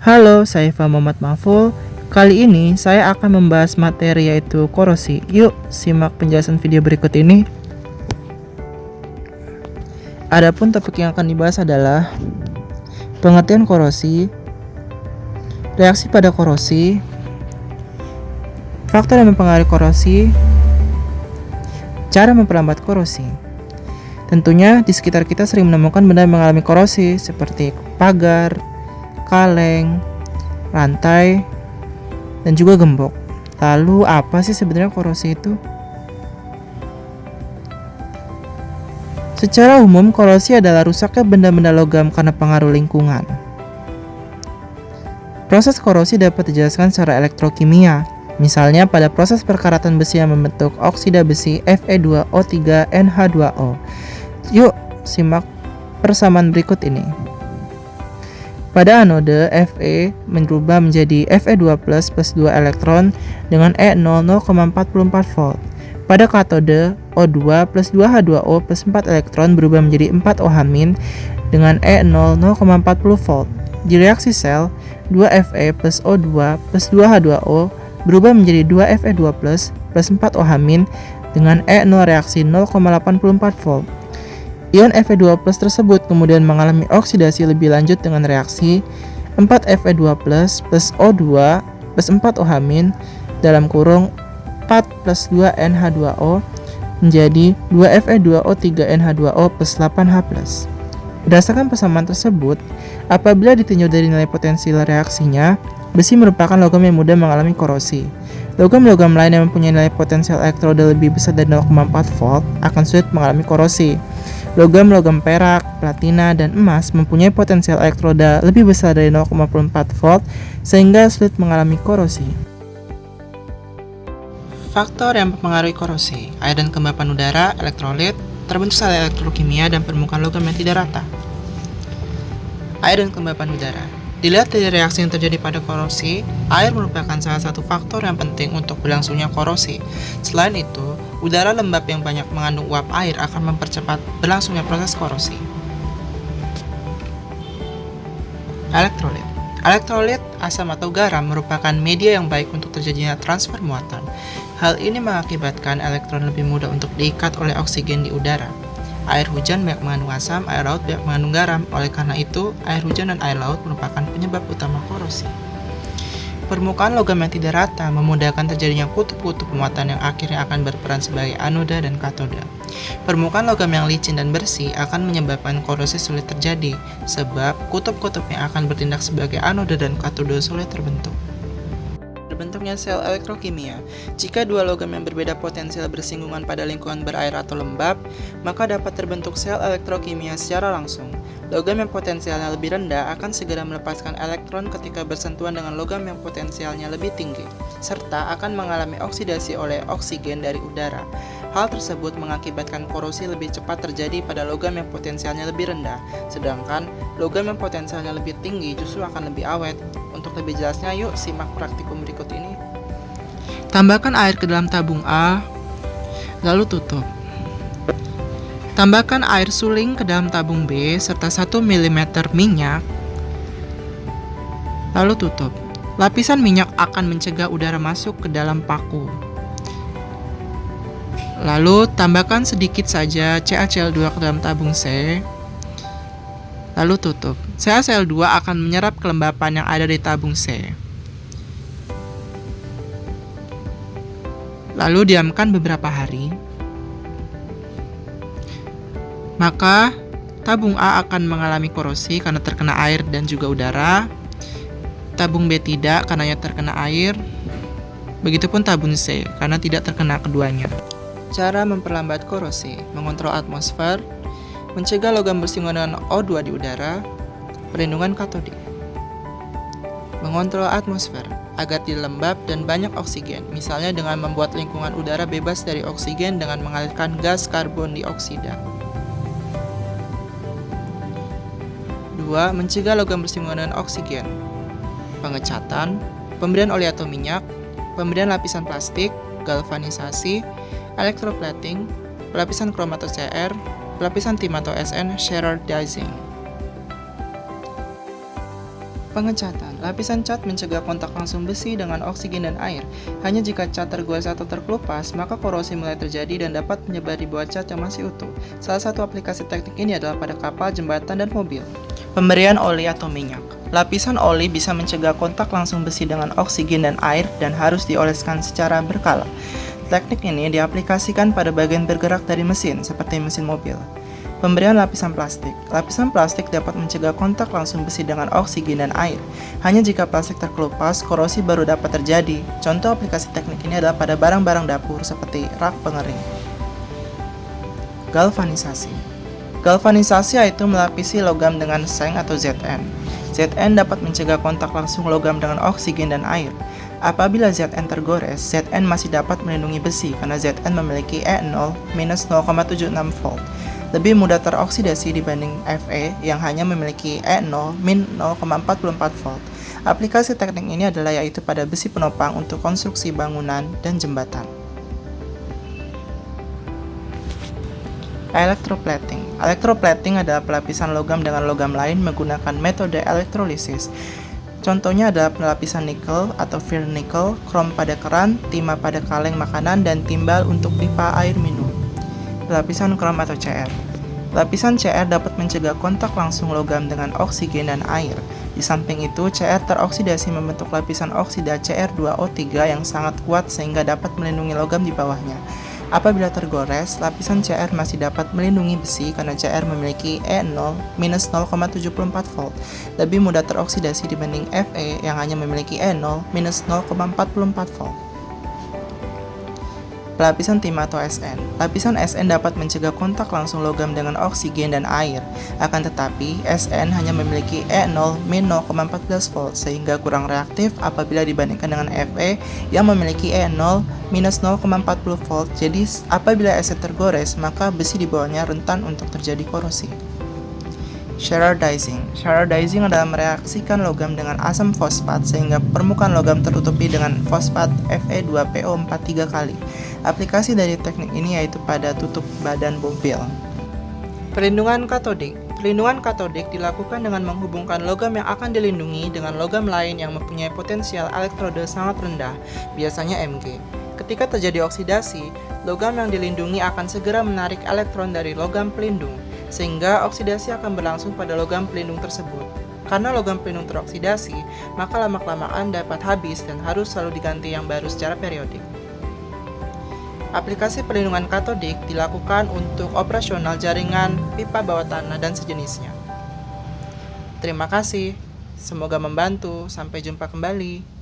Halo, saya Muhammad Mahful. Kali ini saya akan membahas materi yaitu korosi. Yuk, simak penjelasan video berikut ini. Adapun topik yang akan dibahas adalah pengertian korosi, reaksi pada korosi, faktor yang mempengaruhi korosi, cara memperlambat korosi. Tentunya di sekitar kita sering menemukan benda yang mengalami korosi seperti pagar, kaleng, lantai, dan juga gembok. Lalu apa sih sebenarnya korosi itu? Secara umum, korosi adalah rusaknya benda-benda logam karena pengaruh lingkungan. Proses korosi dapat dijelaskan secara elektrokimia. Misalnya pada proses perkaratan besi yang membentuk oksida besi Fe2O3NH2O. Yuk, simak persamaan berikut ini. Pada anode, Fe berubah menjadi Fe2+ plus 2 elektron dengan E0 0,44 volt. Pada katode, O2 plus 2H2O plus 4 elektron berubah menjadi 4O- dengan E0 0,40 volt. Di reaksi sel, 2Fe plus O2 plus 2H2O berubah menjadi 2Fe2 plus 4O- dengan E0 reaksi 0,84 volt. Ion Fe2+ tersebut kemudian mengalami oksidasi lebih lanjut dengan reaksi 4Fe2+ plus O2 plus 4O- dalam kurung 4 plus 2NH2O menjadi 2Fe2O3NH2O plus 8H+. Berdasarkan persamaan tersebut, apabila ditinjau dari nilai potensial reaksinya, besi merupakan logam yang mudah mengalami korosi. Logam-logam lain yang mempunyai nilai potensial elektroda lebih besar dari 0,4 volt akan sulit mengalami korosi. Logam-logam perak, platina, dan emas mempunyai potensial elektroda lebih besar dari 0,4 volt sehingga sulit mengalami korosi. Faktor yang mempengaruhi korosi: air dan kelembapan udara, elektrolit, terbentuk sel elektrokimia, dan permukaan logam yang tidak rata. Air dan kelembapan udara. Dilihat dari reaksi yang terjadi pada korosi, air merupakan salah satu faktor yang penting untuk berlangsungnya korosi. Selain itu, udara lembab yang banyak mengandung uap air akan mempercepat berlangsungnya proses korosi. Elektrolit. Elektrolit, asam atau garam merupakan media yang baik untuk terjadinya transfer muatan. Hal ini mengakibatkan elektron lebih mudah untuk diikat oleh oksigen di udara. Air hujan banyak mengandung asam, air laut banyak mengandung garam. Oleh karena itu, air hujan dan air laut merupakan penyebab utama korosi. Permukaan logam yang tidak rata memudahkan terjadinya kutub-kutub muatan yang akhirnya akan berperan sebagai anoda dan katoda. Permukaan logam yang licin dan bersih akan menyebabkan korosi sulit terjadi, sebab kutub-kutub yang akan bertindak sebagai anoda dan katoda sulit terbentuk. Terbentuknya sel elektrokimia. Jika dua logam yang berbeda potensial bersinggungan pada lingkungan berair atau lembab, maka dapat terbentuk sel elektrokimia secara langsung. Logam yang potensialnya lebih rendah akan segera melepaskan elektron ketika bersentuhan dengan logam yang potensialnya lebih tinggi, serta akan mengalami oksidasi oleh oksigen dari udara. Hal tersebut mengakibatkan korosi lebih cepat terjadi pada logam yang potensialnya lebih rendah, sedangkan logam yang potensialnya lebih tinggi justru akan lebih awet. Untuk lebih jelasnya, yuk simak praktikum berikut ini. Tambahkan air ke dalam tabung A, lalu tutup. Tambahkan air suling ke dalam tabung B serta 1 mm minyak, lalu tutup. Lapisan minyak akan mencegah udara masuk ke dalam paku. Lalu tambahkan sedikit saja CaCl2 ke dalam tabung C, lalu tutup. CaCl2 akan menyerap kelembapan yang ada di tabung C. Lalu diamkan beberapa hari. Maka tabung A akan mengalami korosi karena terkena air dan juga udara. Tabung B tidak karena terkena air. Begitupun tabung C karena tidak terkena keduanya. Cara memperlambat korosi: mengontrol atmosfer, mencegah logam bersinggungan dengan O2 di udara, perlindungan katodik. Mengontrol atmosfer agar tidak lembab dan banyak oksigen, misalnya dengan membuat lingkungan udara bebas dari oksigen dengan mengalirkan gas karbon dioksida. 2. Mencegah logam bersinggungan dengan oksigen. Pengecatan, pemberian oli atau minyak, pemberian lapisan plastik, galvanisasi, elektroplating, pelapisan krom atau CR, pelapisan tim atau SN, Shearer dicing. Pengecatan. Lapisan cat mencegah kontak langsung besi dengan oksigen dan air. Hanya jika cat tergores atau terkelupas, maka korosi mulai terjadi dan dapat menyebar di bawah cat yang masih utuh. Salah satu aplikasi teknik ini adalah pada kapal, jembatan, dan mobil. Pemberian oli atau minyak. Lapisan oli bisa mencegah kontak langsung besi dengan oksigen dan air dan harus dioleskan secara berkala. Teknik ini diaplikasikan pada bagian bergerak dari mesin, seperti mesin mobil. Pemberian lapisan plastik. Lapisan plastik dapat mencegah kontak langsung besi dengan oksigen dan air. Hanya jika plastik terkelupas, korosi baru dapat terjadi. Contoh aplikasi teknik ini adalah pada barang-barang dapur seperti rak pengering. Galvanisasi. Galvanisasi yaitu melapisi logam dengan seng atau Zn. Zn dapat mencegah kontak langsung logam dengan oksigen dan air. Apabila Zn tergores, Zn masih dapat melindungi besi karena Zn memiliki E0 minus 0,76 volt. Lebih mudah teroksidasi dibanding Fe yang hanya memiliki E0 min 0,44 volt. Aplikasi teknik ini adalah yaitu pada besi penopang untuk konstruksi bangunan dan jembatan. Electroplating. Electroplating adalah pelapisan logam dengan logam lain menggunakan metode elektrolisis. Contohnya adalah pelapisan nikel atau vernikel, krom pada keran, timah pada kaleng makanan, dan timbal untuk pipa air minum. Lapisan krom atau Cr. Lapisan Cr dapat mencegah kontak langsung logam dengan oksigen dan air. Di samping itu, Cr teroksidasi membentuk lapisan oksida Cr2O3 yang sangat kuat sehingga dapat melindungi logam di bawahnya. Apabila tergores, lapisan Cr masih dapat melindungi besi karena Cr memiliki E0 minus 0,74 volt. Lebih mudah teroksidasi dibanding Fe yang hanya memiliki E0 minus 0,44 volt. Lapisan timah atau Sn. Lapisan Sn dapat mencegah kontak langsung logam dengan oksigen dan air. Akan tetapi, Sn hanya memiliki E0 min 0,14 volt sehingga kurang reaktif apabila dibandingkan dengan Fe yang memiliki E0 minus 0,40 volt. Jadi, apabila Sn tergores, maka besi di bawahnya rentan untuk terjadi korosi. Shearer-dicing. Shearer-dicing adalah mereaksikan logam dengan asam fosfat sehingga permukaan logam tertutupi dengan fosfat Fe2PO4 3 kali. Aplikasi dari teknik ini yaitu pada tutup badan mobil. Perlindungan katodik. Perlindungan katodik dilakukan dengan menghubungkan logam yang akan dilindungi dengan logam lain yang mempunyai potensial elektrode sangat rendah, biasanya Mg. Ketika terjadi oksidasi, logam yang dilindungi akan segera menarik elektron dari logam pelindung, sehingga oksidasi akan berlangsung pada logam pelindung tersebut. Karena logam pelindung teroksidasi, maka lama-kelamaan dapat habis dan harus selalu diganti yang baru secara periodik. Aplikasi perlindungan katodik dilakukan untuk operasional jaringan, pipa bawah tanah, dan sejenisnya. Terima kasih, semoga membantu. Sampai jumpa kembali.